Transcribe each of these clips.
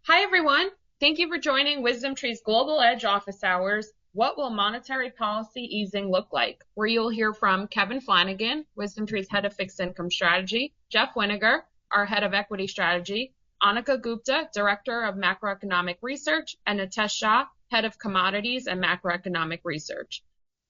Hi, everyone. Thank you for joining Wisdom Tree's Global Edge office hours. What will monetary policy easing look like? Where you'll hear from Kevin Flanagan, Wisdom Tree's head of fixed income strategy, Jeff Weniger, our head of equity strategy, Aneeka Gupta, director of macroeconomic research, and Nitesh Shah, head of commodities and macroeconomic research.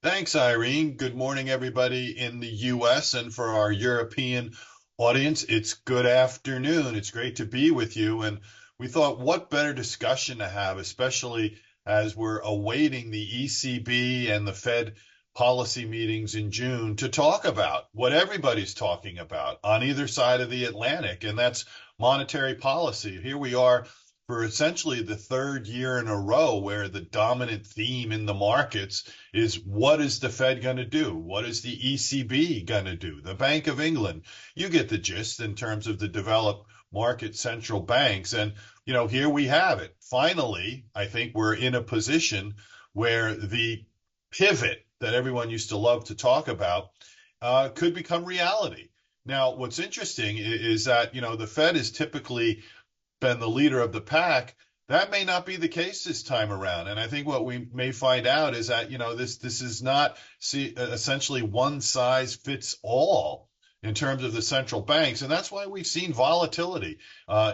Thanks, Irene. Good morning, everybody in the US. And for our European audience, it's good afternoon. It's great to be with you. And we thought, what better discussion to have, especially as we're awaiting the ECB and the Fed policy meetings in June to talk about what everybody's talking about on either side of the Atlantic, and that's monetary policy. Here we are for essentially the third year in a row where the dominant theme in the markets is what is the Fed going to do? What is the ECB going to do? The Bank of England. You get the gist in terms of the developed market central banks. And, here we have it. Finally, I think we're in a position where the pivot that everyone used to love to talk about could become reality. Now, what's interesting is that, the Fed is typically been the leader of the pack. That may not be the case this time around. And I think what we may find out is that, this is not essentially one size fits all in terms of the central banks. And that's why we've seen volatility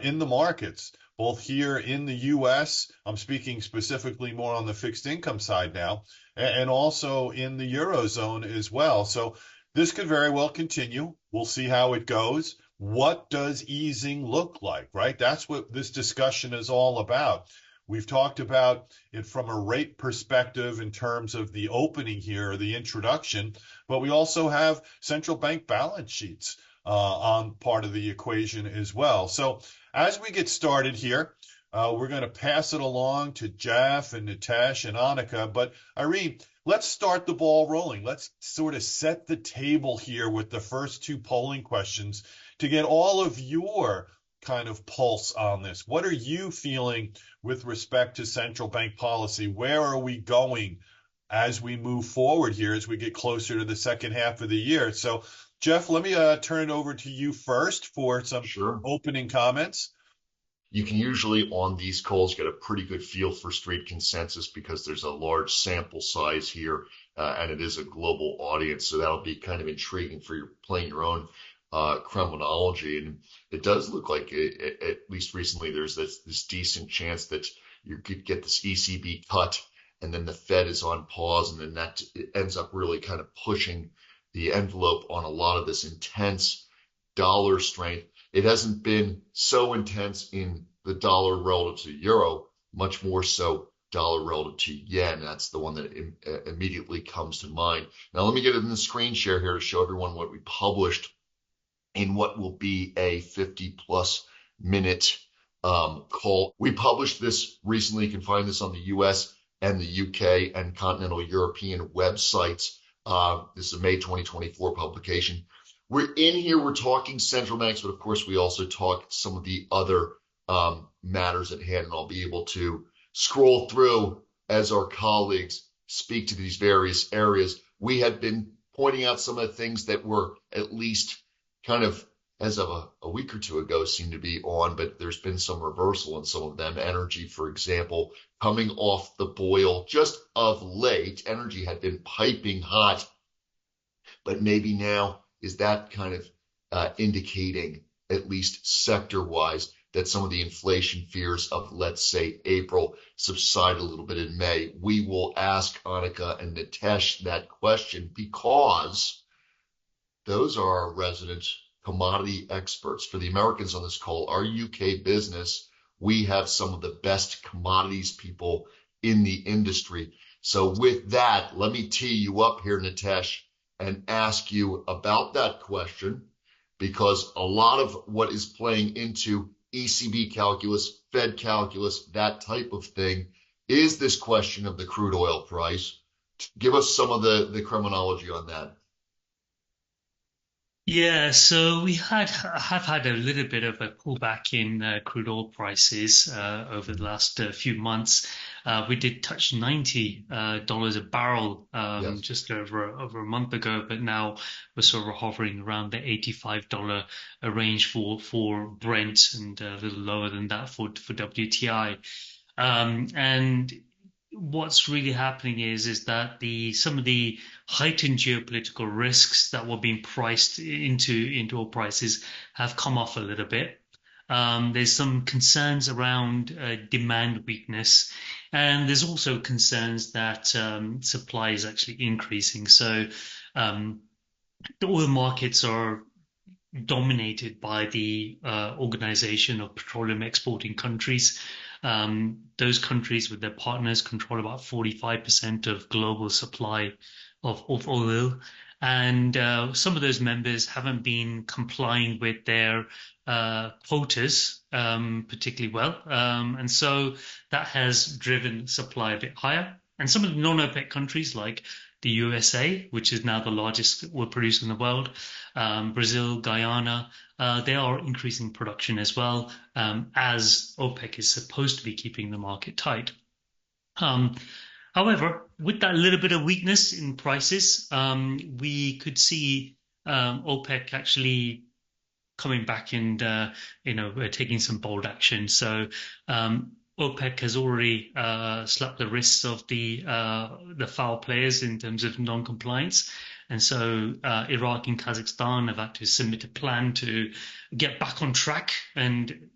in the markets, both here in the US. I'm speaking specifically more on the fixed income side now, and also in the Eurozone as well. So this could very well continue. We'll see how it goes. What does easing look like, right? That's what this discussion is all about. We've talked about it from a rate perspective in terms of the opening here, the introduction, but we also have central bank balance sheets on part of the equation as well. So as we get started here, we're going to pass it along to Jeff and Nitesh and Aneeka. But Irene, let's start the ball rolling. Let's sort of set the table here with the first two polling questions to get all of your kind of pulse on this. What are you feeling with respect to central bank policy? Where are we going as we move forward here, as we get closer to the second half of the year? So, Jeff, let me turn it over to you first for some Sure. opening comments. You can usually on these calls get a pretty good feel for street consensus because there's a large sample size here, and it is a global audience. So that'll be kind of intriguing for you playing your own criminology. And it does look like, at least recently, there's this decent chance that you could get this ECB cut, and then the Fed is on pause, and then that ends up really kind of pushing the envelope on a lot of this intense dollar strength. It hasn't been so intense in the dollar relative to euro, much more so dollar relative to yen. That's the one that immediately comes to mind. Now, let me get it in the screen share here to show everyone what we published in what will be a 50-plus minute call. We published this recently. You can find this on the US and the UK and continental European websites. This is a May 2024 publication. We're in here, we're talking central banks, but of course we also talk some of the other matters at hand, and I'll be able to scroll through as our colleagues speak to these various areas. We had been pointing out some of the things that were at least kind of as of a week or two ago seem to be on, but there's been some reversal in some of them. Energy, for example, coming off the boil just of late. Energy had been piping hot, but maybe now is that kind of indicating, at least sector-wise, that some of the inflation fears of, let's say, April subside a little bit in May? We will ask Aneeka and Nitesh that question because those are our resident commodity experts. For the Americans on this call, our UK business, we have some of the best commodities people in the industry. So with that, let me tee you up here, Nitesh, and ask you about that question, because a lot of what is playing into ECB calculus, Fed calculus, that type of thing, is this question of the crude oil price. Give us some of the criminology on that. Yeah, so have had a little bit of a pullback in crude oil prices over the last few months. We did touch $90 a barrel Yes. just over a month ago, but now we're sort of hovering around the $85 a range for Brent and a little lower than that for WTI. And what's really happening is that the some of the heightened geopolitical risks that were being priced into oil prices have come off a little bit. There's some concerns around demand weakness, and there's also concerns that supply is actually increasing. So um, the oil markets are dominated by the Organization of Petroleum Exporting Countries. Those countries with their partners control about 45% of global supply of oil. And some of those members haven't been complying with their quotas particularly well. And so that has driven supply a bit higher. And some of the non-OPEC countries like the USA, which is now the largest oil producer in the world, Brazil, Guyana, they are increasing production as well, as OPEC is supposed to be keeping the market tight. Um, However, with that little bit of weakness in prices, we could see OPEC actually coming back and taking some bold action. So OPEC has already slapped the wrists of the foul players in terms of non-compliance. And so Iraq and Kazakhstan have had to submit a plan to get back on track and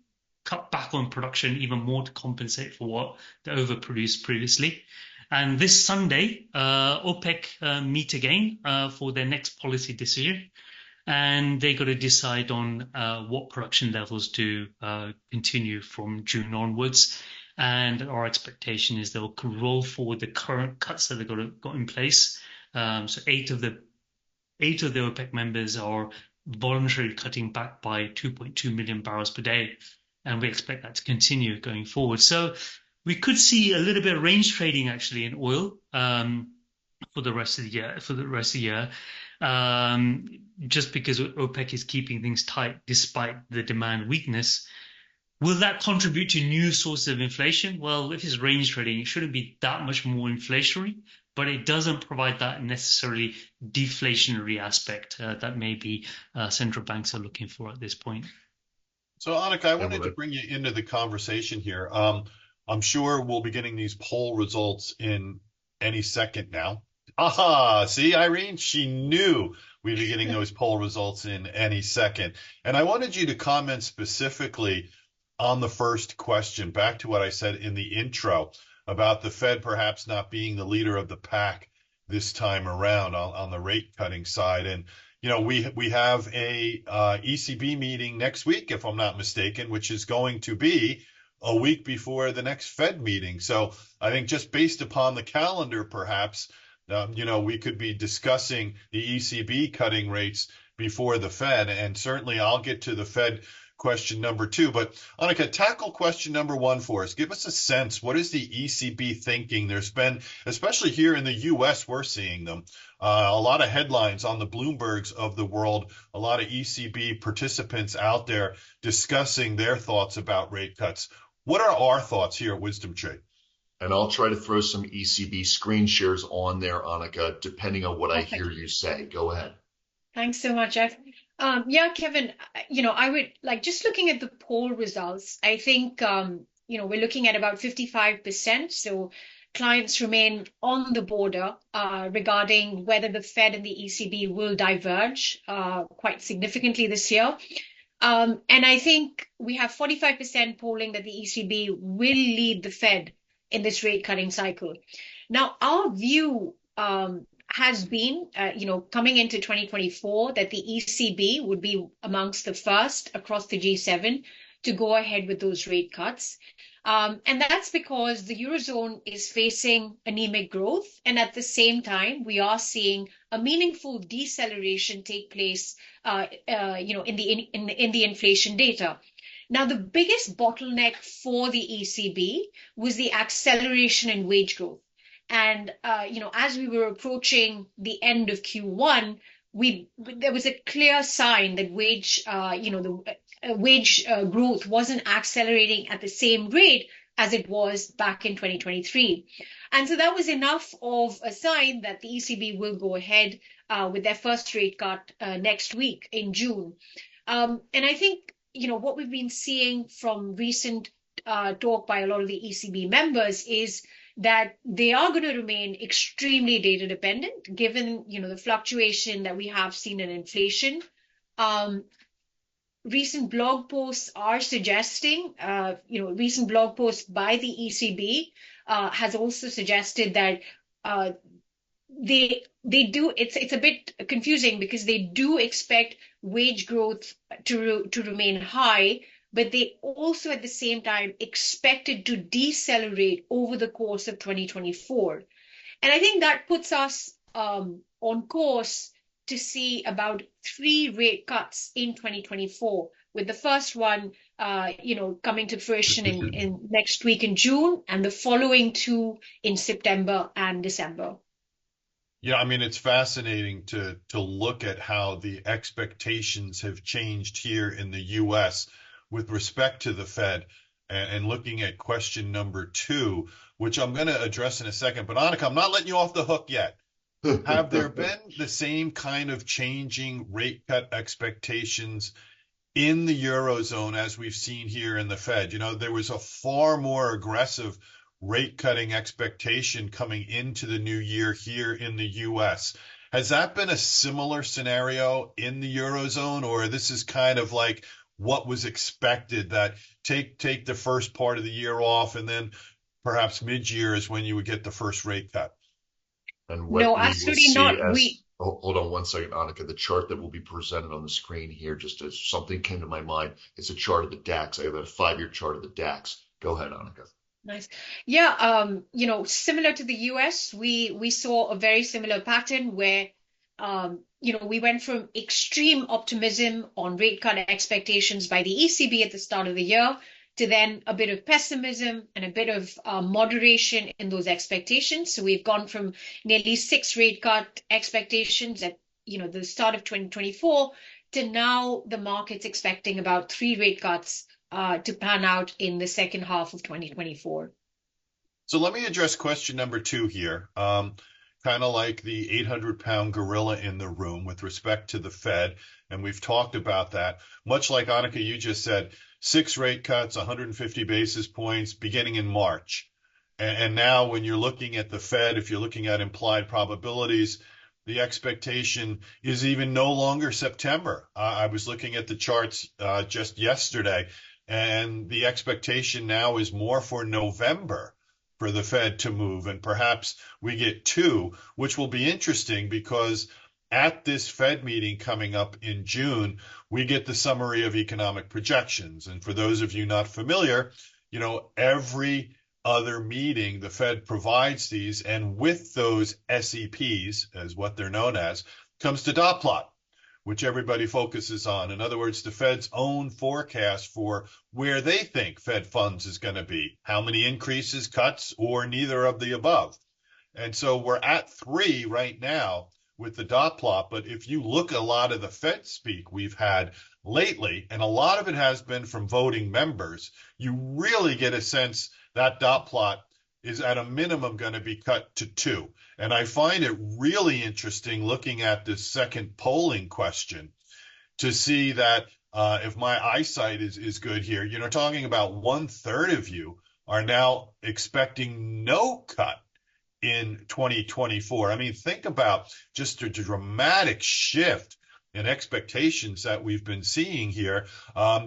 cut back on production even more to compensate for what they overproduced previously. And this Sunday, OPEC meet again for their next policy decision, and they got to decide on what production levels to continue from June onwards. And our expectation is they'll roll forward the current cuts that they've got in place. So eight of the OPEC members are voluntarily cutting back by 2.2 million barrels per day, and we expect that to continue going forward. So we could see a little bit of range trading actually in oil for the rest of the year. Just because OPEC is keeping things tight despite the demand weakness. Will that contribute to new sources of inflation? Well, if it's range trading, it shouldn't be that much more inflationary, but it doesn't provide that necessarily deflationary aspect that maybe central banks are looking for at this point. So, Anika, I And wanted to bring you into the conversation here. I'm sure we'll be getting these poll results in any second now. Aha, see, Irene, she knew we'd be getting those poll results in any second. And I wanted you to comment specifically on the first question, back to what I said in the intro about the Fed perhaps not being the leader of the pack this time around on the rate cutting side. And we have a ECB meeting next week, if I'm not mistaken, which is going to be a week before the next Fed meeting. So I think just based upon the calendar, perhaps, we could be discussing the ECB cutting rates before the Fed. And certainly I'll get to the Fed question number two. But Anika, tackle question number one for us. Give us a sense. What is the ECB thinking? There's been, especially here in the U.S., we're seeing them. A lot of headlines on the Bloombergs of the world, a lot of ECB participants out there discussing their thoughts about rate cuts. What are our thoughts here at Wisdom Trade? And I'll try to throw some ECB screen shares on there, Anika, depending on what I Perfect. hear you say. Go ahead. Thanks so much, Jeff. Yeah, Kevin, I would like just looking at the poll results, I think, we're looking at about 55%. So clients remain on the border regarding whether the Fed and the ECB will diverge quite significantly this year. And I think we have 45% polling that the ECB will lead the Fed in this rate cutting cycle. Now, our view has been, coming into 2024, that the ECB would be amongst the first across the G7 to go ahead with those rate cuts. And that's because the Eurozone is facing anemic growth. And at the same time, we are seeing a meaningful deceleration take place, in the inflation data. Now, the biggest bottleneck for the ECB was the acceleration in wage growth. And, as we were approaching the end of Q1, there was a clear sign that wage growth wasn't accelerating at the same rate as it was back in 2023. And so that was enough of a sign that the ECB will go ahead with their first rate cut next week in June. And I think, what we've been seeing from recent talk by a lot of the ECB members is that they are going to remain extremely data dependent, given the fluctuation that we have seen in inflation. Recent blog posts are suggesting, recent blog posts by the ECB has also suggested that they do. It's a bit confusing because they do expect wage growth to remain high, but they also at the same time expect it to decelerate over the course of 2024. And I think that puts us on course to see about 3 rate cuts in 2024, with the first one, coming to fruition in next week in June, and the following 2 in September and December. Yeah, I mean, it's fascinating to look at how the expectations have changed here in the U.S. with respect to the Fed, and looking at question number 2, which I'm going to address in a second. But Aneeka, I'm not letting you off the hook yet. Have there been the same kind of changing rate cut expectations in the Eurozone as we've seen here in the Fed? There was a far more aggressive rate cutting expectation coming into the new year here in the US. Has that been a similar scenario in the Eurozone, or this is kind of like what was expected, that take the first part of the year off and then perhaps mid-year is when you would get the first rate cut? And what No, absolutely not. Hold on one second, Aneeka. The chart that will be presented on the screen here, just as something came to my mind, it's a chart of the DAX. I have a 5-year chart of the DAX. Go ahead, Aneeka. Nice. Yeah, similar to the US, we saw a very similar pattern where, we went from extreme optimism on rate cut expectations by the ECB at the start of the year to then a bit of pessimism and a bit of moderation in those expectations. So we've gone from nearly 6 rate cut expectations at the start of 2024 to now the market's expecting about 3 rate cuts to pan out in the second half of 2024. So let me address question number 2 here. Kind of like the 800-pound gorilla in the room with respect to the Fed, and we've talked about that. Much like Aneeka, you just said, 6 rate cuts, 150 basis points beginning in March. And now when you're looking at the Fed, if you're looking at implied probabilities, the expectation is even no longer September. I was looking at the charts just yesterday, and the expectation now is more for November for the Fed to move. And perhaps we get 2, which will be interesting because at this Fed meeting coming up in June, we get the summary of economic projections. And for those of you not familiar, every other meeting, the Fed provides these, and with those SEPs, as what they're known as, comes the dot plot, which everybody focuses on. In other words, the Fed's own forecast for where they think Fed funds is going to be, how many increases, cuts, or neither of the above. And so we're at 3 right now with the dot plot. But if you look at a lot of the Fed speak we've had lately, and a lot of it has been from voting members, you really get a sense that dot plot is at a minimum going to be cut to 2. And I find it really interesting looking at this second polling question to see that if my eyesight is good here, talking about 1/3 of you are now expecting no cut in 2024. I mean, think about just a dramatic shift in expectations that we've been seeing here.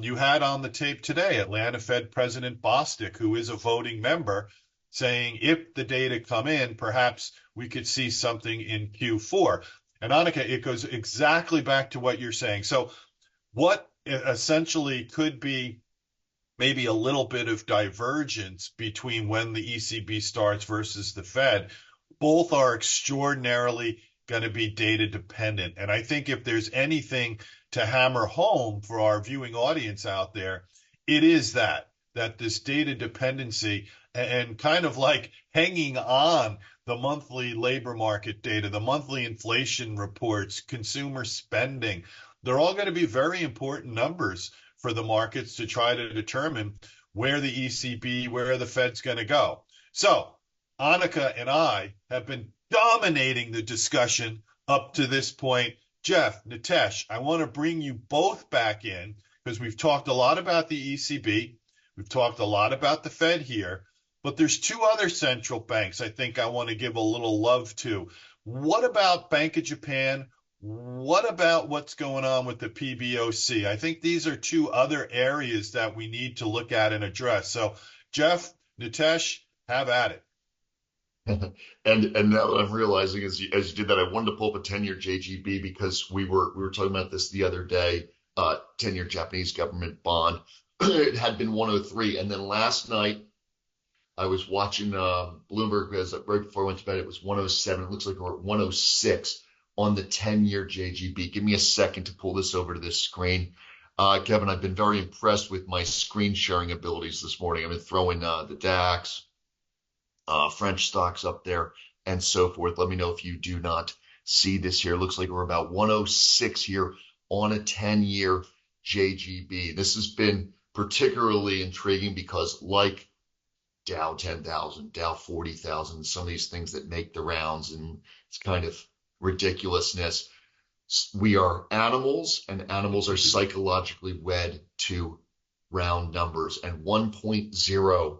You had on the tape today Atlanta Fed President Bostic, who is a voting member, saying if the data come in, perhaps we could see something in Q4. And Aneeka, it goes exactly back to what you're saying. So what essentially could be maybe a little bit of divergence between when the ECB starts versus the Fed, both are extraordinarily going to be data dependent. And I think if there's anything to hammer home for our viewing audience out there, it is that that this data dependency and kind of like hanging on the monthly labor market data, the monthly inflation reports, consumer spending, they're all going to be very important numbers for the markets to try to determine where the ECB, where the Fed's going to go. So Aneeka and I have been dominating the discussion up to this point. Jeff, Nitesh, I want to bring you both back in because we've talked a lot about the ECB. We've talked a lot about the Fed here, but there's two other central banks I think I want to give a little love to. What about Bank of Japan? What about what's going on with the PBOC? I think these are two other areas that we need to look at and address. So, Jeff, Nitesh, have at it. And now what I'm realizing as you did that, I wanted to pull up a 10-year JGB because we were talking about this the other day, 10-year Japanese government bond. It had been 103. And then last night I was watching Bloomberg right before I went to bed. It was 107. It looks like we're at 106 on the 10-year JGB. Give me a second to pull this over to this screen. Kevin, I've been very impressed with my screen sharing abilities this morning. I've been throwing the DAX, French stocks up there, and so forth. Let me know if you do not see this here. It looks like we're about 106 here on a 10-year JGB. This has been particularly intriguing because like Dow 10,000, Dow 40,000, some of these things that make the rounds, and it's kind of ridiculousness. We are animals, and animals are psychologically wed to round numbers, and 1.0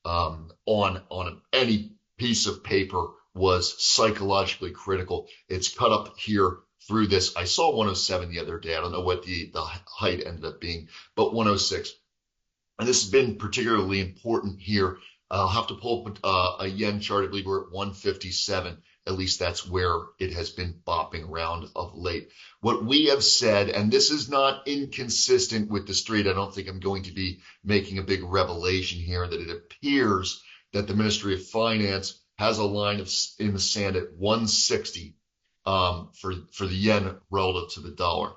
on any piece of paper was psychologically critical. It's cut up here through this. I saw 107 the other day. I don't know what the height ended up being, but 106. And this has been particularly important here. I'll have to pull up a yen chart. I believe we're at 157. At least that's where it has been bopping around of late. What we have said, and this is not inconsistent with the street, I don't think I'm going to be making a big revelation here, that it appears that the Ministry of Finance has a line in the sand at 160 for the yen relative to the dollar.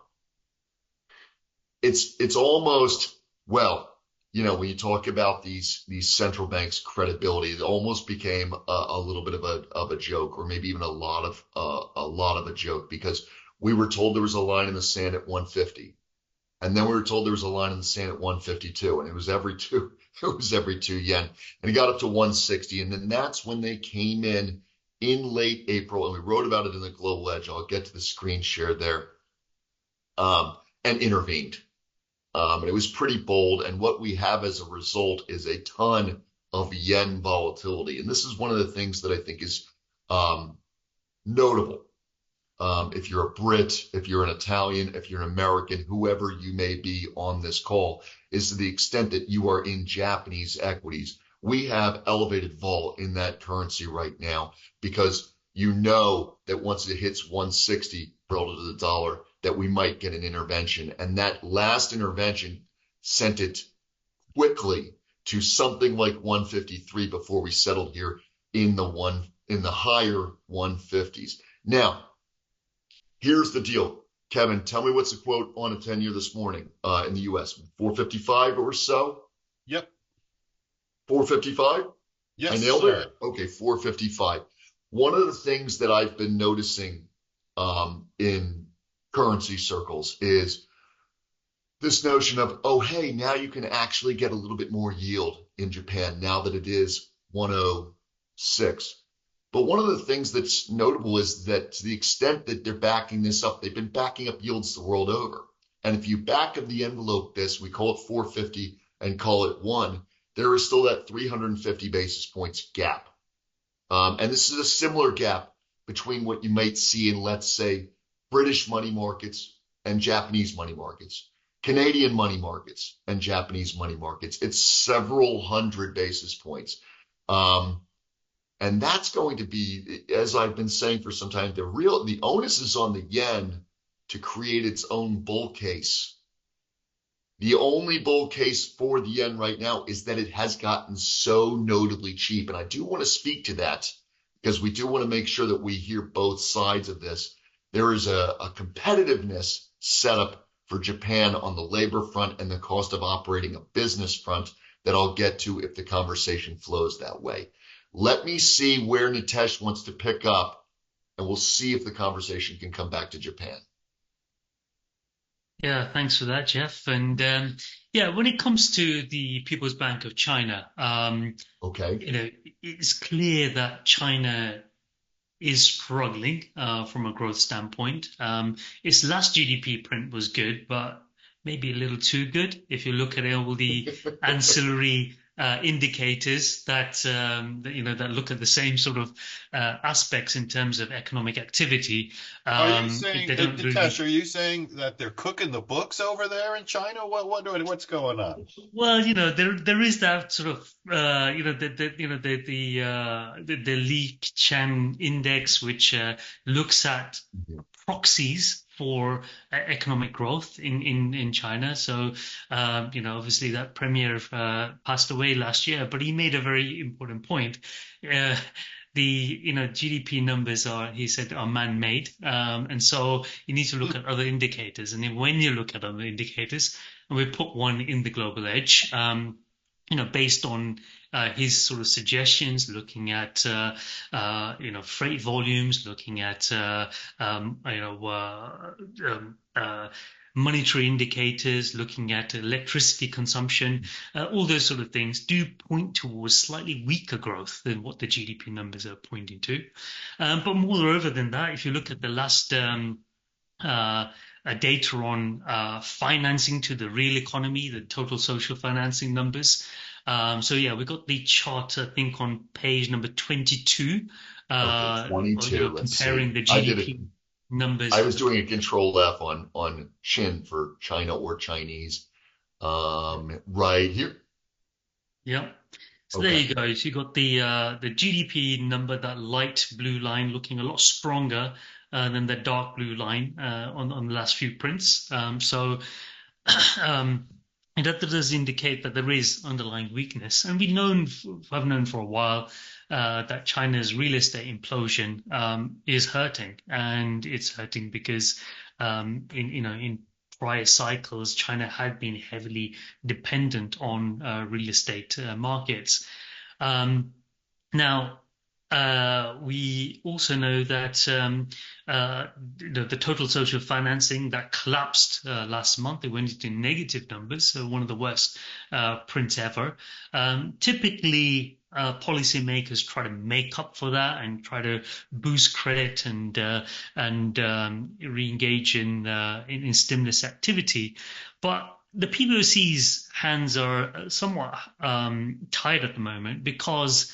It's almost, well, you know, when you talk about these central banks' credibility, it almost became a little bit of a joke, or maybe even a lot of a joke, because we were told there was a line in the sand at 150, and then we were told there was a line in the sand at 152, and it was every two yen, and it got up to 160, and then that's when they came in late April, and we wrote about it in the Global Edge. I'll get to the screen share there, and intervened. And it was pretty bold. And what we have as a result is a ton of yen volatility. And this is one of the things that I think is notable. If you're a Brit, if you're an Italian, if you're an American, whoever you may be on this call, is to the extent that you are in Japanese equities. We have elevated vol in that currency right now because you know that once it hits 160 relative to the dollar, that we might get an intervention. And that last intervention sent it quickly to something like 153 before we settled here in the higher 150s. Now, here's the deal. Kevin, tell me what's the quote on a 10-year this morning in the U.S. 455 or so? Yep. 455? Yes, I nailed sir. it? Okay, 455. One of the things that I've been noticing in currency circles is this notion of, oh, hey, now you can actually get a little bit more yield in Japan now that it is 106. But one of the things that's notable is that to the extent that they're backing this up, they've been backing up yields the world over. And if you back of the envelope this, we call it 450 and call it 1, there is still that 350 basis points gap. And this is a similar gap between what you might see in, let's say, British money markets and Japanese money markets, Canadian money markets and Japanese money markets. It's several hundred basis points. And that's going to be, as I've been saying for some time, the onus is on the yen to create its own bull case. The only bull case for the yen right now is that it has gotten so notably cheap. And I do want to speak to that because we do want to make sure that we hear both sides of this. There is a competitiveness set up for Japan on the labor front and the cost of operating a business front that I'll get to if the conversation flows that way. Let me see where Nitesh wants to pick up, and we'll see if the conversation can come back to Japan. Yeah, thanks for that, Jeff. And yeah, when it comes to the People's Bank of China, Okay. it's clear that China is struggling from a growth standpoint. Its last GDP print was good, but maybe a little too good if you look at all the ancillary indicators that that look at the same sort of aspects in terms of economic activity. Are you saying, They don't Nitesh, really. are you saying that they're cooking the books over there in China? What's going on? Well, there is that sort of the Li Qiang index, which looks at Mhm. proxies for economic growth in China. So obviously that premier passed away last year, but he made a very important point. Uh, the GDP numbers he said, are man-made, and so you need to look at other indicators. And then when you look at other indicators, and we put one in the Global Edge, based on his sort of suggestions, looking at freight volumes, looking at monetary indicators, looking at electricity consumption, all those sort of things do point towards slightly weaker growth than what the GDP numbers are pointing to. But moreover than that, if you look at the last data on financing to the real economy, the total social financing numbers. So yeah, we got the chart, I think, on page number 22. Okay, 22. Let's Comparing see. the GDP numbers. I was doing a control F on Chin for China or Chinese. Right here. Yeah. So Okay. there you go. So you got the GDP number, that light blue line, looking a lot stronger than the dark blue line on the last few prints. So that does indicate that there is underlying weakness, and I've known for a while that China's real estate implosion is hurting, and it's hurting because in prior cycles, China had been heavily dependent on real estate markets. Now, we also know that the total social financing that collapsed last month, it went into negative numbers, so one of the worst prints ever. Typically, policymakers try to make up for that and try to boost credit and re-engage in stimulus activity, but the PBOC's hands are somewhat tied at the moment because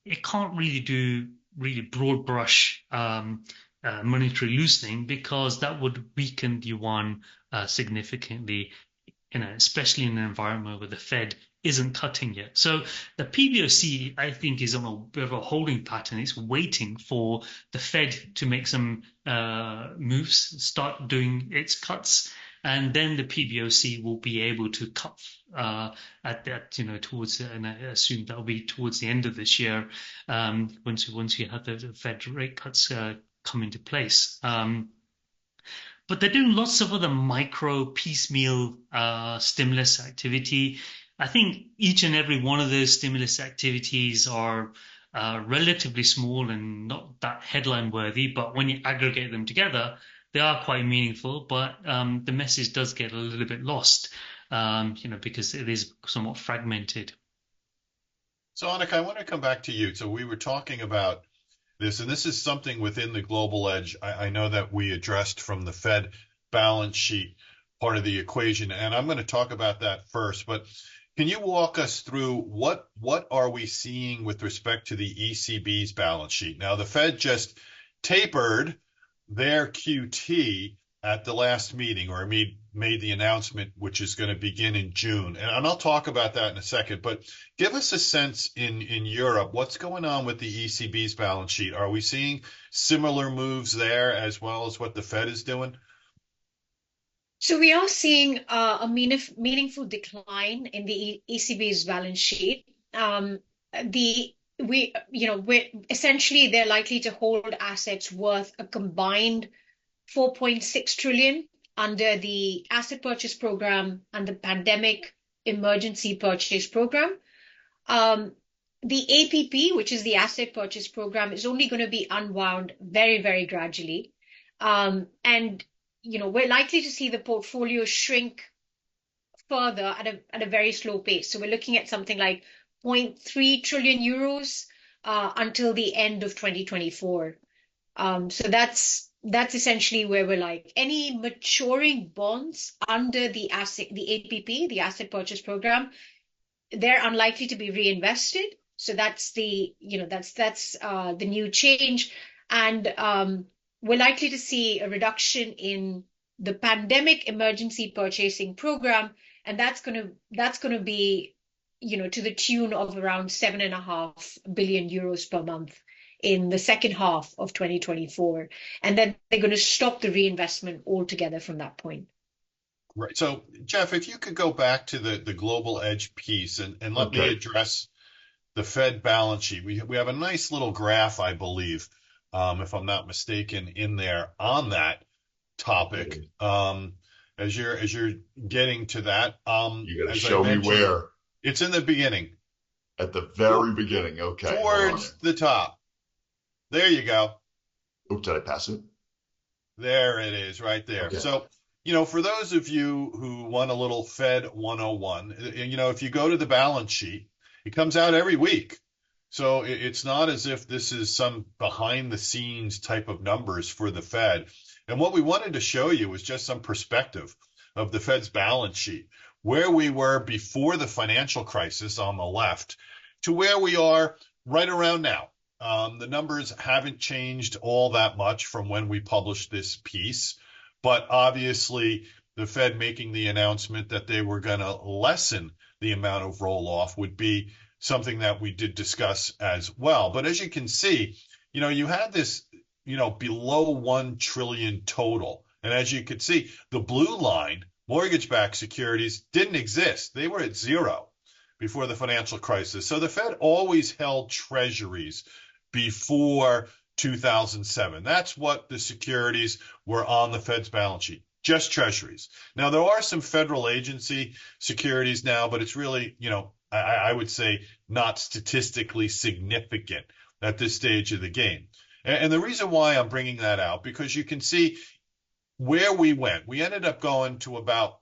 it can't really do really broad brush monetary loosening, because that would weaken the yuan significantly, especially in an environment where the Fed isn't cutting yet. So the PBOC, I think, is on a bit of a holding pattern. It's waiting for the Fed to make some moves, start doing its cuts, and then the PBOC will be able to cut at that, towards, and I assume that'll be towards the end of this year, once you have the Fed rate cuts come into place. But they're doing lots of other micro piecemeal stimulus activity. I think each and every one of those stimulus activities are relatively small and not that headline worthy, but when you aggregate them together, they are quite meaningful. But the message does get a little bit lost, because it is somewhat fragmented. So, Aneeka, I want to come back to you. So we were talking about this, and this is something within the global edge. I know that we addressed from the Fed balance sheet part of the equation, and I'm going to talk about that first. But can you walk us through what are we seeing with respect to the ECB's balance sheet? Now, the Fed just tapered their QT at the last meeting, or made the announcement, which is going to begin in June. And I'll talk about that in a second. But give us a sense in Europe, what's going on with the ECB's balance sheet? Are we seeing similar moves there as well as what the Fed is doing? So we are seeing a meaningful decline in the ECB's balance sheet. We're essentially, they're likely to hold assets worth a combined 4.6 trillion under the asset purchase program and the pandemic emergency purchase program. The APP, which is the asset purchase program, is only going to be unwound very, very gradually. And, we're likely to see the portfolio shrink further at a very slow pace. So we're looking at something like 0.3 trillion euros until the end of 2024. So that's essentially where we're like any maturing bonds under the APP, the asset purchase program, they're unlikely to be reinvested. So that's the new change, and we're likely to see a reduction in the pandemic emergency purchasing program, and that's going to be to the tune of around 7.5 billion euros per month in the second half of 2024, and then they're going to stop the reinvestment altogether from that point. Right. So, Jeff, if you could go back to the global edge piece and let me address the Fed balance sheet. We have a nice little graph, I believe, if I'm not mistaken, in there on that topic. As you're getting to that, you got to show me where. It's in the beginning. At the very beginning. Okay. Towards the top. There you go. Oops, did I pass it? There it is, right there. Okay. So, for those of you who want a little Fed 101, if you go to the balance sheet, it comes out every week. So it's not as if this is some behind the scenes type of numbers for the Fed. And what we wanted to show you was just some perspective of the Fed's balance sheet, where we were before the financial crisis on the left to where we are right around now. The numbers haven't changed all that much from when we published this piece. But obviously, the Fed making the announcement that they were going to lessen the amount of roll-off would be something that we did discuss as well. But as you can see, you had this, below 1 trillion total. And as you could see, the blue line, mortgage-backed securities, didn't exist. They were at zero before the financial crisis. So the Fed always held treasuries before 2007. That's what the securities were on the Fed's balance sheet, just treasuries. Now, there are some federal agency securities now, but it's really, I would say not statistically significant at this stage of the game. And the reason why I'm bringing that out, because you can see where we went. We ended up going to about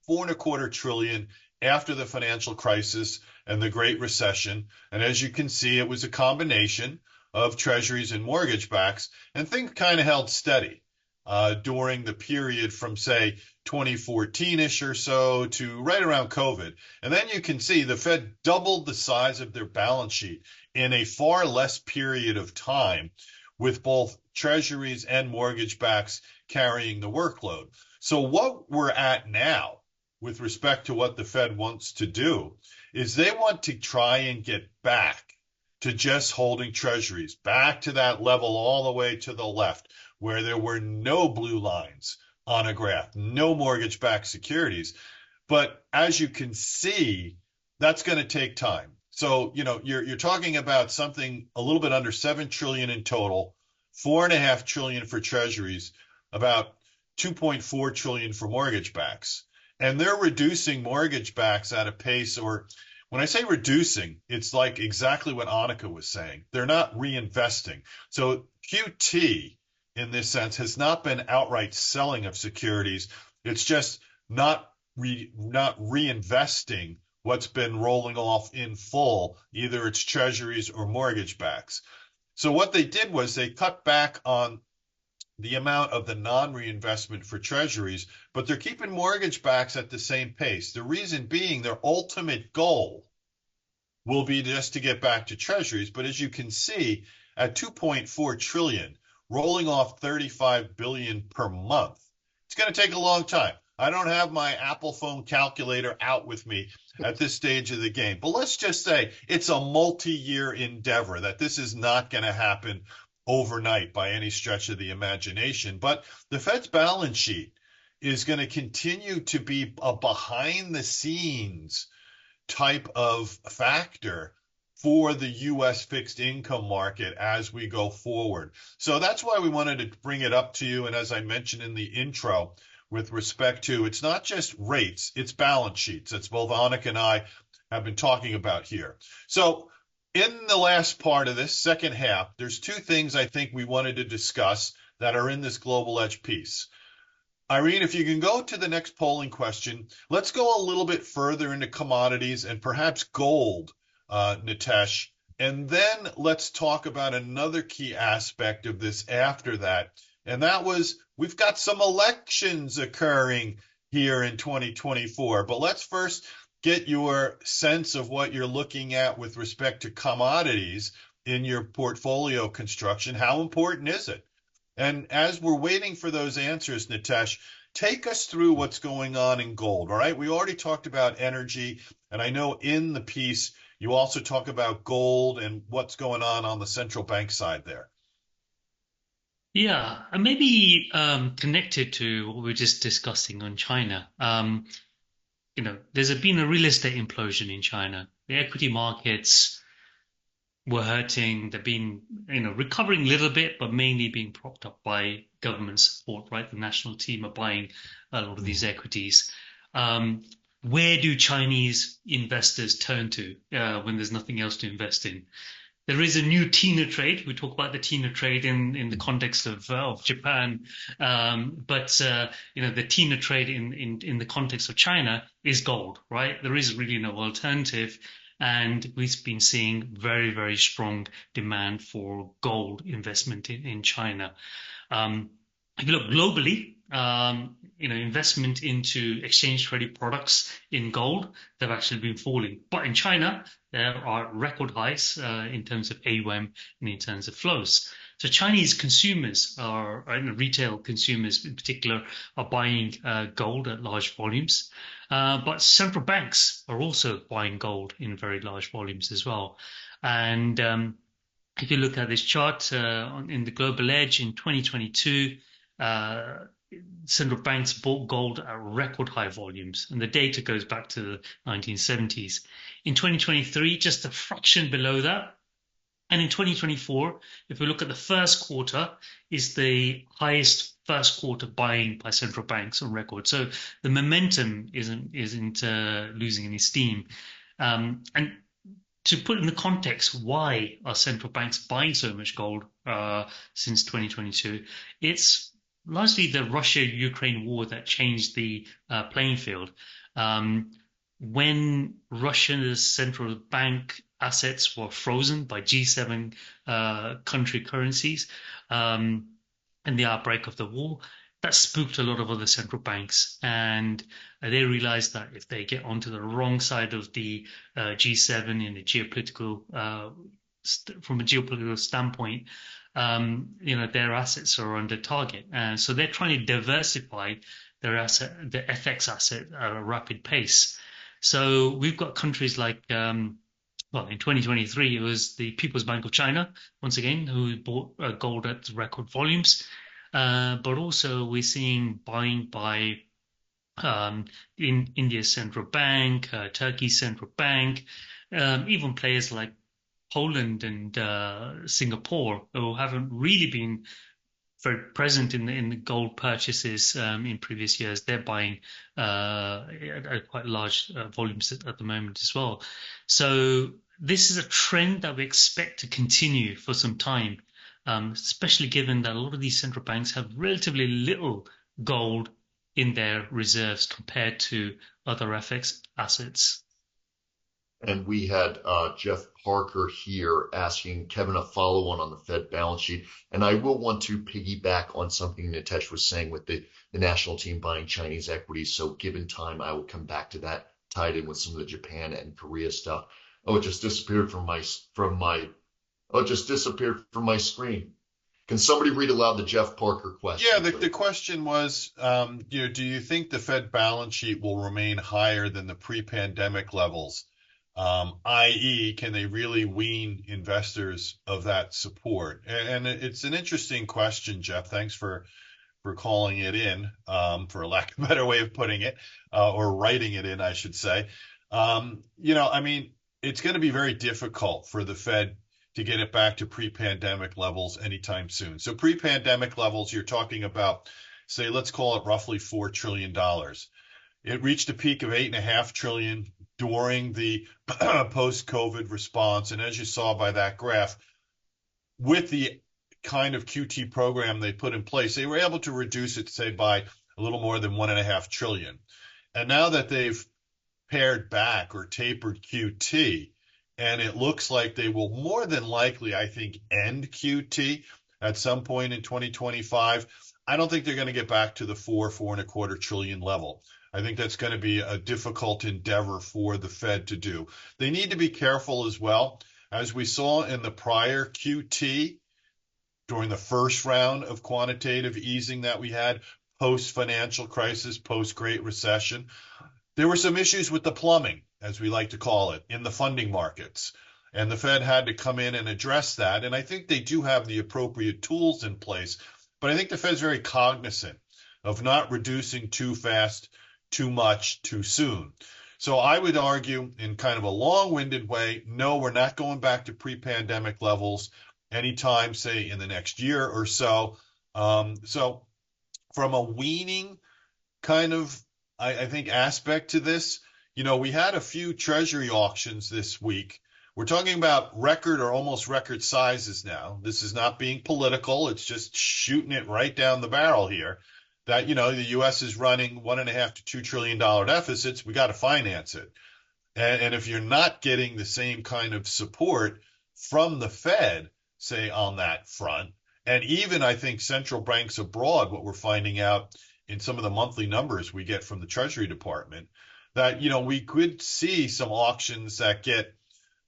4.25 trillion after the financial crisis and the Great Recession. And as you can see, it was a combination of treasuries and mortgage backs, and things kind of held steady during the period from, say, 2014-ish or so to right around COVID. And then you can see the Fed doubled the size of their balance sheet in a far less period of time, with both treasuries and mortgage backs carrying the workload. So what we're at now with respect to what the Fed wants to do is they want to try and get back to just holding treasuries, back to that level all the way to the left, where there were no blue lines on a graph, no mortgage-backed securities. But as you can see, that's going to take time. So, you're talking about something a little bit under 7 trillion in total, 4.5 trillion for treasuries, about 2.4 trillion for mortgage backs. And they're reducing mortgage backs at a pace, or when I say reducing, it's like exactly what Aneeka was saying. They're not reinvesting. So QT, in this sense, has not been outright selling of securities. It's just not reinvesting what's been rolling off in full, either it's treasuries or mortgage backs. So what they did was they cut back on the amount of the non-reinvestment for treasuries, but they're keeping mortgage backs at the same pace. The reason being their ultimate goal will be just to get back to treasuries. But as you can see, at 2.4 trillion, rolling off 35 billion per month, it's going to take a long time. I don't have my Apple phone calculator out with me at this stage of the game. But let's just say it's a multi-year endeavor, that this is not going to happen overnight by any stretch of the imagination. But the Fed's balance sheet is going to continue to be a behind-the-scenes type of factor for the U.S. fixed income market as we go forward. So that's why we wanted to bring it up to you. And as I mentioned in the intro, with respect to it's not just rates, it's balance sheets. That's both Aneeka and I have been talking about here. So in the last part of this second half, there's two things I think we wanted to discuss that are in this global edge piece. Irene, if you can go to the next polling question, let's go a little bit further into commodities and perhaps gold, Nitesh, and then let's talk about another key aspect of this after that. And that was we've got some elections occurring here in 2024. But let's first get your sense of what you're looking at with respect to commodities in your portfolio construction. How important is it? And as we're waiting for those answers, Nitesh, take us through what's going on in gold. All right. We already talked about energy. And I know in the piece, you also talk about gold and what's going on the central bank side there. Yeah, and maybe connected to what we were just discussing on China. There's been a real estate implosion in China. The equity markets were hurting. They've been, recovering a little bit, but mainly being propped up by government support, right? The national team are buying a lot of these equities. Where do Chinese investors turn to when there's nothing else to invest in? There is a new TINA trade. We talk about the TINA trade in the context of Japan, but the TINA trade in the context of China is gold, right? There is really no alternative, and we've been seeing very, very strong demand for gold investment in China. If you look globally, investment into exchange traded products in gold, they've actually been falling. But in China, there are record highs in terms of AUM and in terms of flows. So Chinese consumers retail consumers in particular are buying gold at large volumes. But central banks are also buying gold in very large volumes as well. And if you look at this chart in the global edge in 2022, central banks bought gold at record high volumes, and the data goes back to the 1970s. In 2023, just a fraction below that. And in 2024, if we look at the first quarter, is the highest first quarter buying by central banks on record. So the momentum isn't losing any steam. And to put in the context, why are central banks buying so much gold since 2022? It's largely the Russia-Ukraine war that changed the playing field. When Russia's central bank assets were frozen by G7 country currencies and the outbreak of the war, that spooked a lot of other central banks, and they realized that if they get onto the wrong side of the G7 in the from a geopolitical standpoint, their assets are under target, and so they're trying to diversify the FX asset at a rapid pace. So we've got countries like, in 2023 it was the People's Bank of China once again who bought gold at record volumes, but also we're seeing buying by in India's central bank, Turkey's central bank, even players like Poland and Singapore, who haven't really been very present in the gold purchases in previous years. They're buying at quite large volumes at the moment as well. So this is a trend that we expect to continue for some time, especially given that a lot of these central banks have relatively little gold in their reserves compared to other FX assets. And we had Jeff Parker here asking Kevin a follow-on on the Fed balance sheet. And I will want to piggyback on something Nitesh was saying with the national team buying Chinese equities. So given time, I will come back to that, tied in with some of the Japan and Korea stuff. Oh, it just disappeared from my screen. Can somebody read aloud the Jeff Parker question? Yeah, the question was, do you think the Fed balance sheet will remain higher than the pre-pandemic levels? I.e., can they really wean investors of that support? And it's an interesting question, Jeff. Thanks for calling it in, for a lack of a better way of putting it, or writing it in, I should say. It's going to be very difficult for the Fed to get it back to pre-pandemic levels anytime soon. So pre-pandemic levels, you're talking about say, let's call it roughly $4 trillion. It reached a peak of $8.5 trillion during the post-COVID response. And as you saw by that graph, with the kind of QT program they put in place, they were able to reduce it, say, by a little more than $1.5 trillion. And now that they've pared back or tapered QT, and it looks like they will more than likely, I think, end QT at some point in 2025. I don't think they're going to get back to the $4.25 trillion level. I think that's going to be a difficult endeavor for the Fed to do. They need to be careful as well. As we saw in the prior QT, during the first round of quantitative easing that we had post-financial crisis, post-Great Recession, there were some issues with the plumbing, as we like to call it, in the funding markets. And the Fed had to come in and address that. And I think they do have the appropriate tools in place. But I think the Fed's very cognizant of not reducing too fast, too much, too soon. So I would argue in kind of a long-winded way, no, we're not going back to pre-pandemic levels anytime, say, in the next year or so. So from a weaning kind of, I think, aspect to this, we had a few treasury auctions this week. We're talking about record or almost record sizes now. This is not being political. It's just shooting it right down the barrel here. That, the U.S. is running $1.5 to $2 trillion deficits. We got to finance it. And if you're not getting the same kind of support from the Fed, say, on that front, and even I think central banks abroad, what we're finding out in some of the monthly numbers we get from the Treasury Department, that, we could see some auctions that get,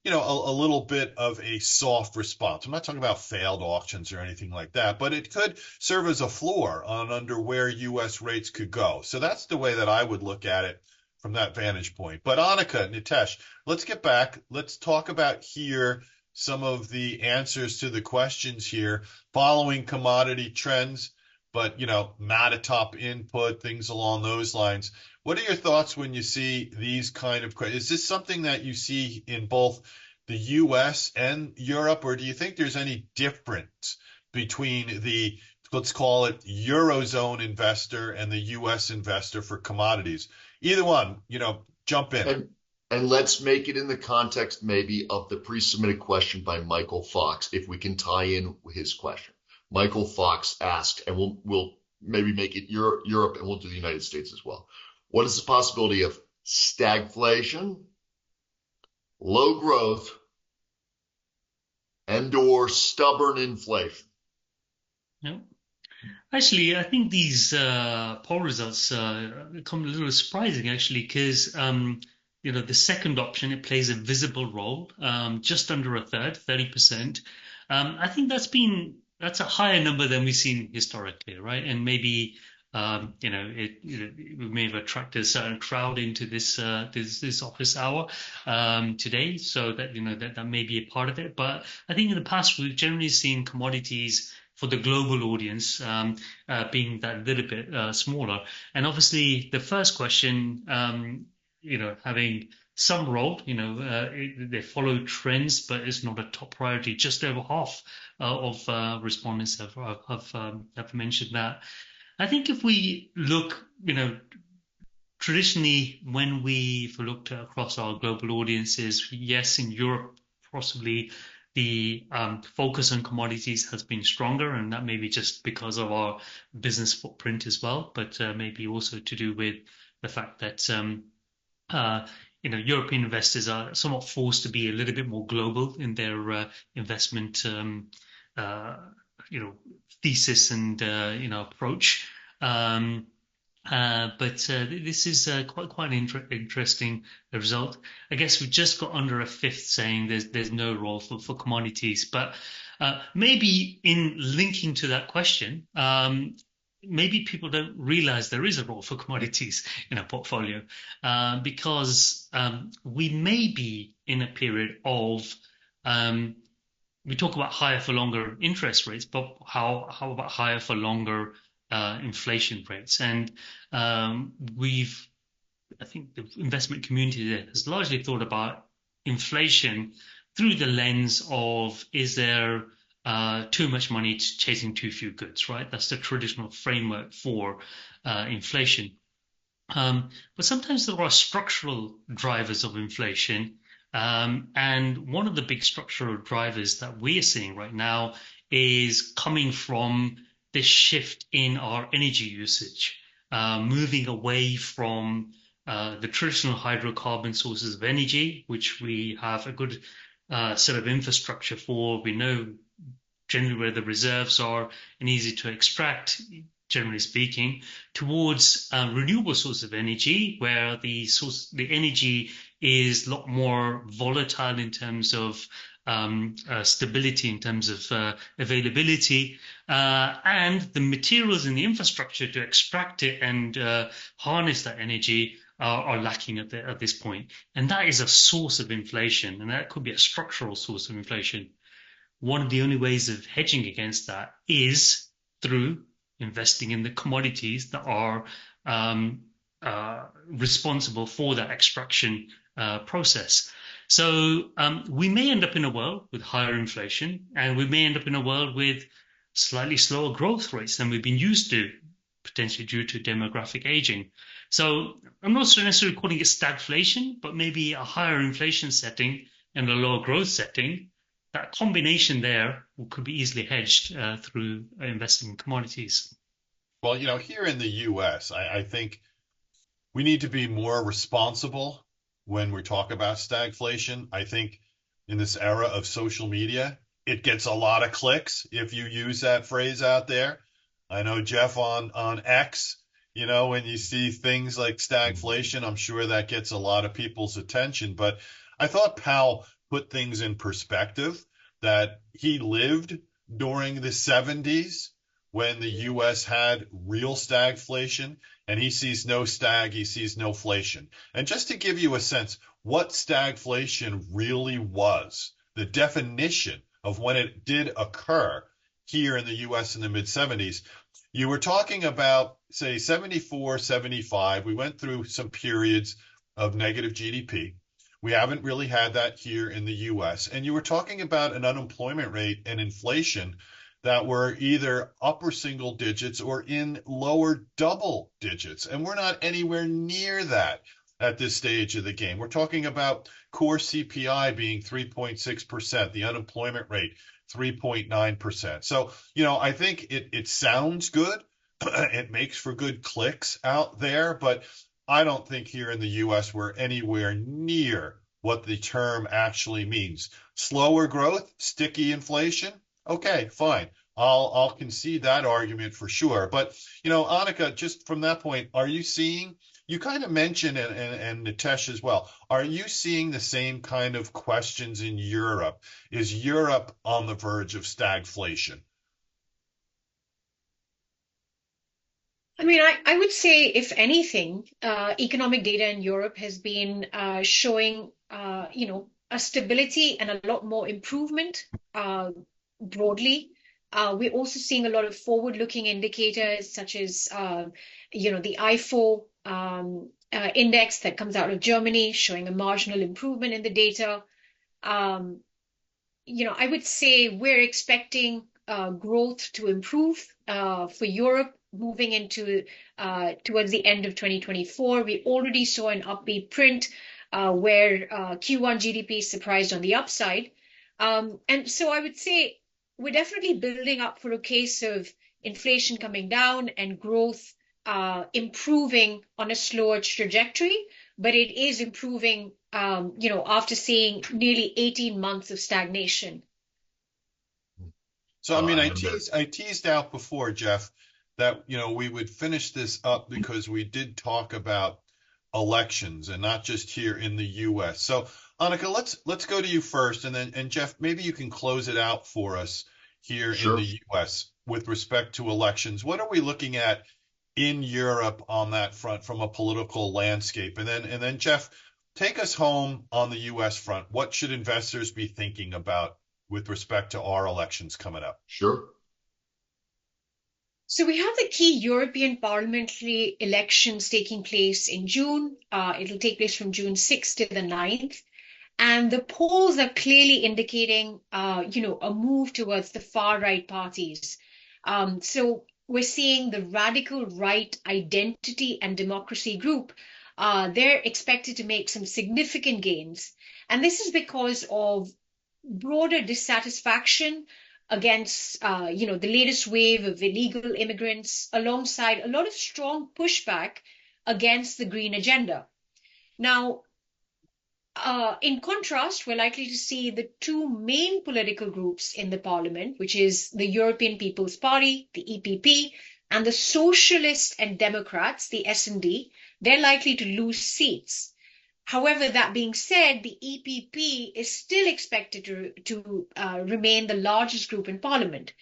a little bit of a soft response. I'm not talking about failed auctions or anything like that, but it could serve as a floor on under where U.S. rates could go. So that's the way that I would look at it from that vantage point. But Aneeka, Nitesh, let's get back. Let's talk about here some of the answers to the questions here following commodity trends, but, not a top input, things along those lines. What are your thoughts when you see these kind of questions? Is this something that you see in both the U.S. and Europe, or do you think there's any difference between the, let's call it, Eurozone investor and the U.S. investor for commodities? Either one, jump in. And let's make it in the context maybe of the pre-submitted question by Michael Fox, if we can tie in his question. Michael Fox asked, and we'll maybe make it Europe, and we'll do the United States as well. What is the possibility of stagflation, low growth, and/or stubborn inflation? No. Actually, I think these poll results come a little surprising, actually, because the second option, it plays a visible role, just under a third, 30%. I think that's a higher number than we've seen historically, right? And maybe we may have attracted a certain crowd into this office hour today, so that may be a part of it. But I think in the past we've generally seen commodities for the global audience being that little bit smaller. And obviously the first question, having some role, they follow trends, but it's not a top priority. Just over half of respondents have mentioned that. I think if we look, traditionally when we've looked across our global audiences, yes, in Europe, possibly the focus on commodities has been stronger, and that may be just because of our business footprint as well, but maybe also to do with the fact that European investors are somewhat forced to be a little bit more global in their investment thesis and approach. But this is quite an interesting result. I guess we've just got under a fifth saying there's no role for commodities. But maybe in linking to that question, maybe people don't realize there is a role for commodities in a portfolio, because we may be in a period of we talk about higher for longer interest rates, but how about higher for longer inflation rates? And I think the investment community has largely thought about inflation through the lens of, is there too much money chasing too few goods, right? That's the traditional framework for inflation. But sometimes there are structural drivers of inflation. And one of the big structural drivers that we are seeing right now is coming from this shift in our energy usage, moving away from the traditional hydrocarbon sources of energy, which we have a good set of infrastructure for. We know generally where the reserves are and easy to extract, generally speaking, towards renewable source of energy, where the energy is a lot more volatile in terms of stability, in terms of availability, and the materials and the infrastructure to extract it and harness that energy are lacking at this point. And that is a source of inflation, and that could be a structural source of inflation. One of the only ways of hedging against that is through investing in the commodities that are responsible for that extraction process. So we may end up in a world with higher inflation, and we may end up in a world with slightly slower growth rates than we've been used to, potentially due to demographic aging. So I'm not necessarily calling it stagflation, but maybe a higher inflation setting and a lower growth setting. That combination there could be easily hedged through investing in commodities. Well, here in the US, I think we need to be more responsible when we talk about stagflation. I think in this era of social media, it gets a lot of clicks if you use that phrase out there. I know Jeff on X, when you see things like stagflation, I'm sure that gets a lot of people's attention. But I thought Powell put things in perspective, that he lived during the 70s when the US had real stagflation, and he sees no stag, he sees no inflation. And just to give you a sense what stagflation really was, the definition of when it did occur here in the US in the mid 70s, you were talking about, say, 74, 75. We went through some periods of negative GDP. We haven't really had that here in the US. And you were talking about an unemployment rate and inflation that were either upper single digits or in lower double digits. And we're not anywhere near that at this stage of the game. We're talking about core CPI being 3.6%, the unemployment rate 3.9%. So, I think it sounds good. It makes for good clicks out there, but I don't think here in the US we're anywhere near what the term actually means. Slower growth, sticky inflation. Okay, fine. I'll concede that argument for sure. But, Aneeka, just from that point, are you seeing, you kind of mentioned, and Nitesh as well, are you seeing the same kind of questions in Europe? Is Europe on the verge of stagflation? I mean, I would say, if anything, economic data in Europe has been showing, a stability and a lot more improvement broadly. We're also seeing a lot of forward-looking indicators, such as, the IFO index that comes out of Germany, showing a marginal improvement in the data. I would say we're expecting growth to improve for Europe moving into towards the end of 2024. We already saw an upbeat print where Q1 GDP surprised on the upside. And so I would say we're definitely building up for a case of inflation coming down and growth improving on a slower trajectory, but it is improving, after seeing nearly 18 months of stagnation. So, I teased out before, Jeff, that, we would finish this up because we did talk about elections and not just here in the US. So, Aneeka, let's go to you first, and Jeff, maybe you can close it out for us here Sure. in the US with respect to elections. What are we looking at in Europe on that front from a political landscape? And then Jeff, take us home on the US front. What should investors be thinking about with respect to our elections coming up? Sure. So we have the key European parliamentary elections taking place in June. It'll take place from June 6th to the 9th. And the polls are clearly indicating, a move towards the far right parties. So we're seeing the radical right identity and democracy group. They're expected to make some significant gains. And this is because of broader dissatisfaction against, the latest wave of illegal immigrants, alongside a lot of strong pushback against the green agenda. Now, in contrast, we're likely to see the two main political groups in the parliament, which is the European People's Party, the EPP, and the Socialists and Democrats, the S&D. They're likely to lose seats. However, that being said, the EPP is still expected to remain the largest group in parliament.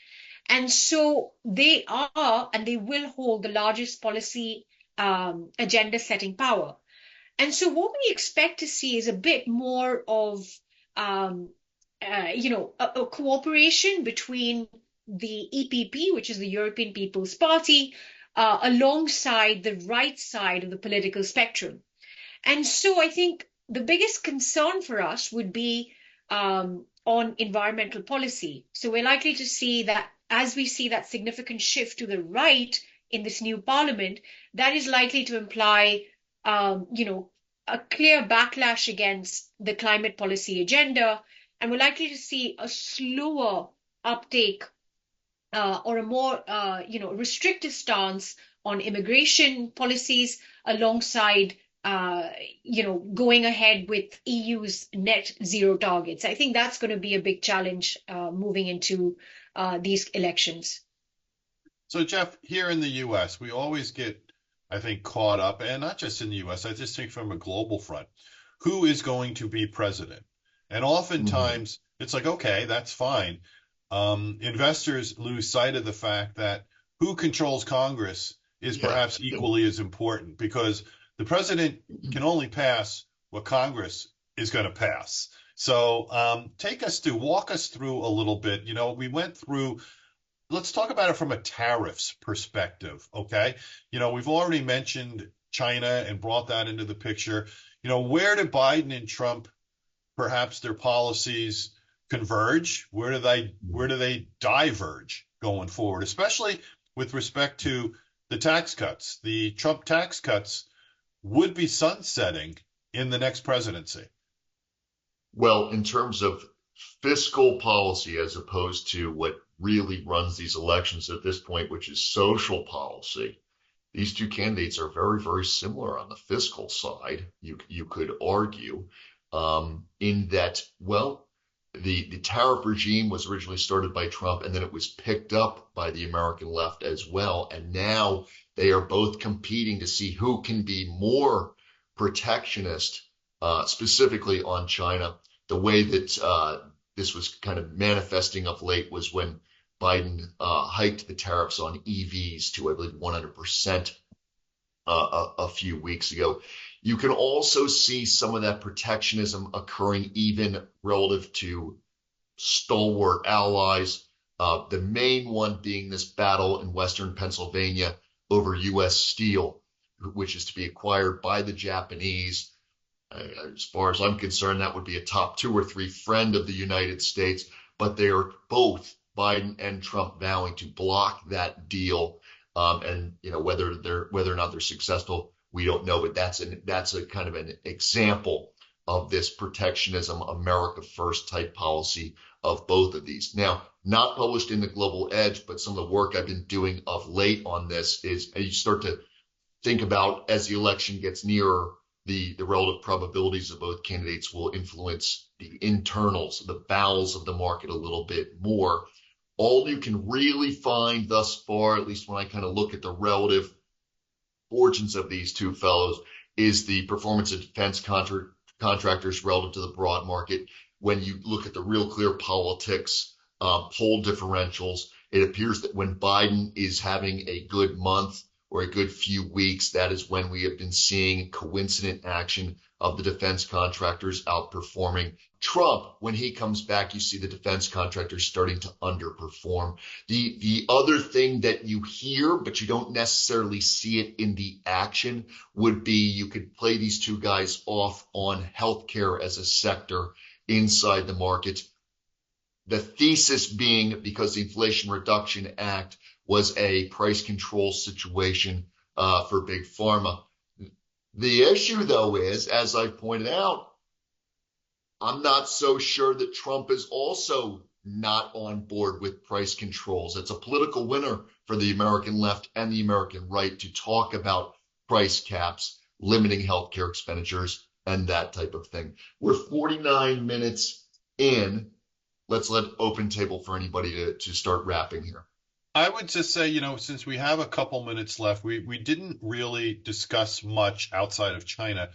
And so they are, and they will hold the largest policy agenda setting power. And so what we expect to see is a bit more of, a cooperation between the EPP, which is the European People's Party, alongside the right side of the political spectrum. And so I think the biggest concern for us would be on environmental policy. So we're likely to see that as we see that significant shift to the right in this new parliament, that is likely to imply a clear backlash against the climate policy agenda, and we're likely to see a slower uptake or a more, restrictive stance on immigration policies alongside, going ahead with EU's net zero targets. I think that's going to be a big challenge moving into these elections. So, Jeff, here in the U.S., we always get, I think, caught up, and not just in the U.S., I just think from a global front, who is going to be president? And oftentimes it's like, okay, that's fine. Investors lose sight of the fact that who controls Congress is perhaps equally as important, because the president can only pass what Congress is going to pass. So walk us through a little bit. We went through. Let's talk about it from a tariffs perspective, okay? We've already mentioned China and brought that into the picture. Where do Biden and Trump, perhaps their policies converge? Where do they diverge going forward, especially with respect to the tax cuts? The Trump tax cuts would be sunsetting in the next presidency. Well, in terms of fiscal policy, as opposed to what really runs these elections at this point, which is social policy, these two candidates are very, very similar on the fiscal side. You could argue in that, well, the tariff regime was originally started by Trump, and then it was picked up by the American left as well. And now they are both competing to see who can be more protectionist, specifically on China. The way that this was kind of manifesting of late was when Biden hiked the tariffs on EVs to, I believe, 100% a few weeks ago. You can also see some of that protectionism occurring even relative to stalwart allies. The main one being this battle in Western Pennsylvania over U.S. steel, which is to be acquired by the Japanese. As far as I'm concerned, that would be a top 2 or 3 friend of the United States, but they are both, Biden and Trump, vowing to block that deal. And whether or not they're successful, we don't know. But that's a kind of an example of this protectionism, America First type policy of both of these. Now, not published in the Global Edge, but some of the work I've been doing of late on this is you start to think about, as the election gets nearer, the relative probabilities of both candidates will influence the internals, the bowels of the market a little bit more. All you can really find thus far, at least when I kind of look at the relative fortunes of these two fellows, is the performance of defense contractors relative to the broad market. When you look at the real clear politics, poll differentials, it appears that when Biden is having a good month or a good few weeks, that is when we have been seeing coincident action of the defense contractors outperforming. Trump, when he comes back, you see the defense contractors starting to underperform. The other thing that you hear, but you don't necessarily see it in the action, would be you could play these two guys off on healthcare as a sector inside the market. The thesis being because the Inflation Reduction Act was a price control situation for big pharma. The issue, though, is, as I pointed out, I'm not so sure that Trump is also not on board with price controls. It's a political winner for the American left and the American right to talk about price caps, limiting healthcare expenditures, and that type of thing. We're 49 minutes in. Let's let open table for anybody to start wrapping here. I would just say, since we have a couple minutes left, we didn't really discuss much outside of China,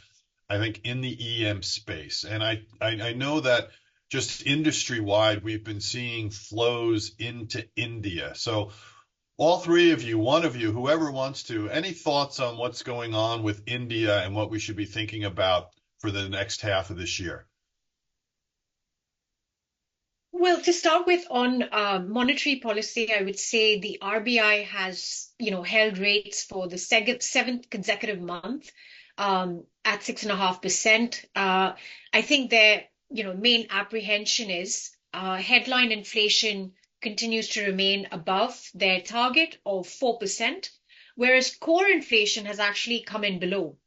I think, in the EM space. And I know that just industry-wide, we've been seeing flows into India. So all three of you, one of you, whoever wants to, any thoughts on what's going on with India and what we should be thinking about for the next half of this year? Well, to start with, on monetary policy, I would say the RBI has, held rates for the seventh consecutive month at 6.5%. I think their, main apprehension is headline inflation continues to remain above their target of 4%, whereas core inflation has actually come in below.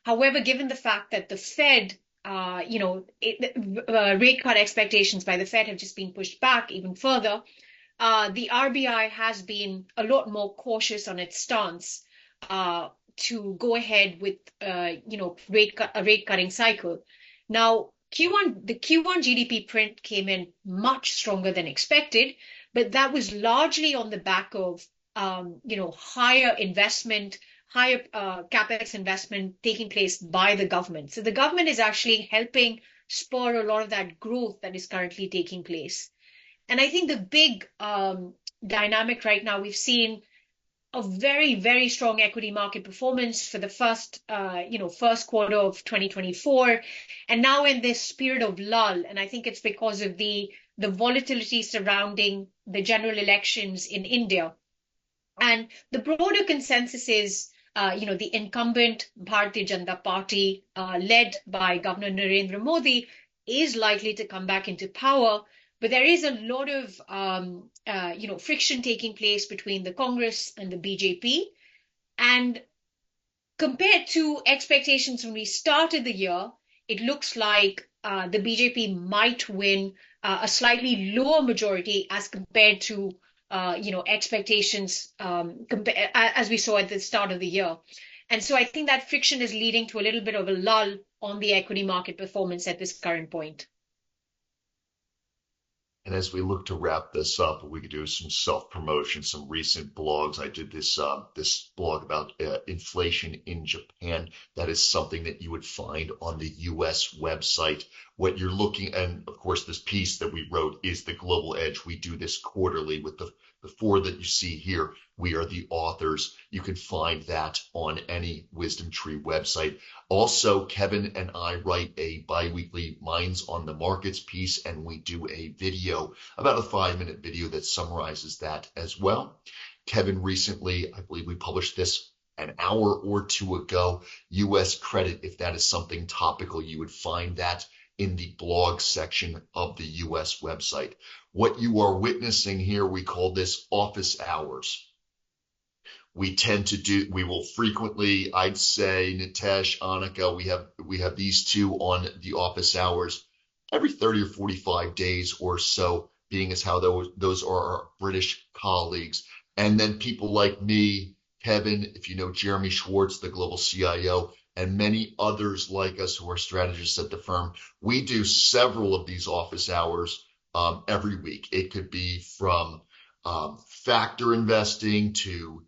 However, given the fact that the Fed rate cut expectations by the Fed have just been pushed back even further, the RBI has been a lot more cautious on its stance to go ahead with a rate cutting cycle. Now, the Q1 GDP print came in much stronger than expected, but that was largely on the back of higher investment, higher capex investment taking place by the government. So the government is actually helping spur a lot of that growth that is currently taking place. And I think the big dynamic right now, we've seen a very, very strong equity market performance for the first quarter of 2024. And now in this period of lull, and I think it's because of the volatility surrounding the general elections in India. And the broader consensus is, the incumbent Bharatiya Janata Party, led by Governor Narendra Modi, is likely to come back into power. But there is a lot of, friction taking place between the Congress and the BJP. And compared to expectations when we started the year, it looks like the BJP might win a slightly lower majority as compared to expectations as we saw at the start of the year. And so I think that friction is leading to a little bit of a lull on the equity market performance at this current point. And as we look to wrap this up, we could do some self-promotion, some recent blogs. I did this blog about inflation in Japan. That is something that you would find on the U.S. website. What you're looking, and of course, this piece that we wrote is the Global Edge. We do this quarterly with the four that you see here. We are the authors. You can find that on any Wisdom Tree website. Also, Kevin and I write a biweekly Minds on the Markets piece, and we do a video, about a 5-minute video that summarizes that as well. Kevin recently, I believe we published this an hour or two ago, U.S. credit. If that is something topical, you would find that in the blog section of the U.S. website. What you are witnessing here, we call this office hours. We will frequently, I'd say, Nitesh, Aneeka, we have these two on the office hours every 30 or 45 days or so, being as how those are our British colleagues. And then people like me, Kevin, if you know Jeremy Schwartz, the global CIO, and many others like us who are strategists at the firm, we do several of these office hours every week. It could be from factor investing to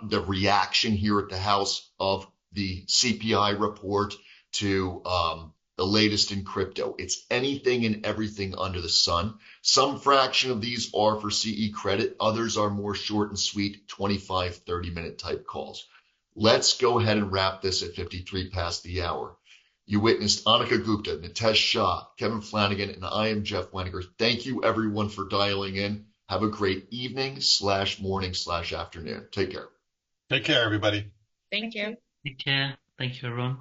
the reaction here at the House of the CPI report to the latest in crypto. It's anything and everything under the sun. Some fraction of these are for CE credit. Others are more short and sweet, 25, 30-minute type calls. Let's go ahead and wrap this at 53 past the hour. You witnessed Aneeka Gupta, Nitesh Shah, Kevin Flanagan, and I am Jeff Weniger. Thank you, everyone, for dialing in. Have a great evening/morning/afternoon. Take care. Take care, everybody. Thank you. Take care. Thank you, everyone.